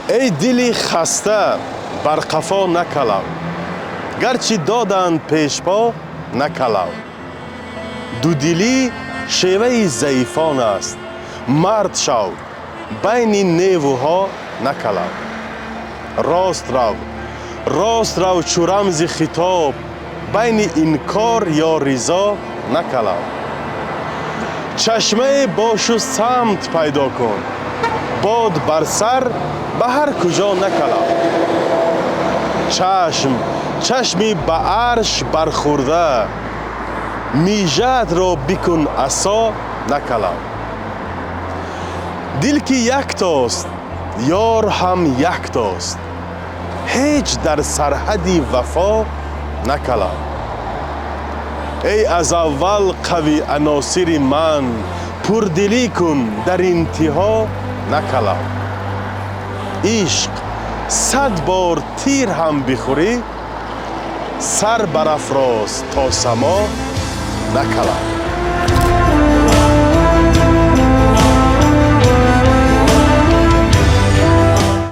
ای دلی خسته بر قفا نکلو، گرچه دادند پیش پا نکلو. دو دلی شیوه ضعیفان است، مرد شو بین نیروها نکلو. راست رو چو رمز خطاب، بین انکار یا رضا نکلو. چشمه باش و سمت پیدا کن، باد بر سر به هر کجا نکلو. چشمی به عرش برخورده، میژت را بکن عصا نکلو. دل که یک تاست یار هم یک تاست، هیچ در سرحدی وفا نکلو. ای از اول قوی عناصر من، پردلی کن در انتها نکلو. عشق 100 بار تیر هم بخوری، سر برافراز تا سما نکلو.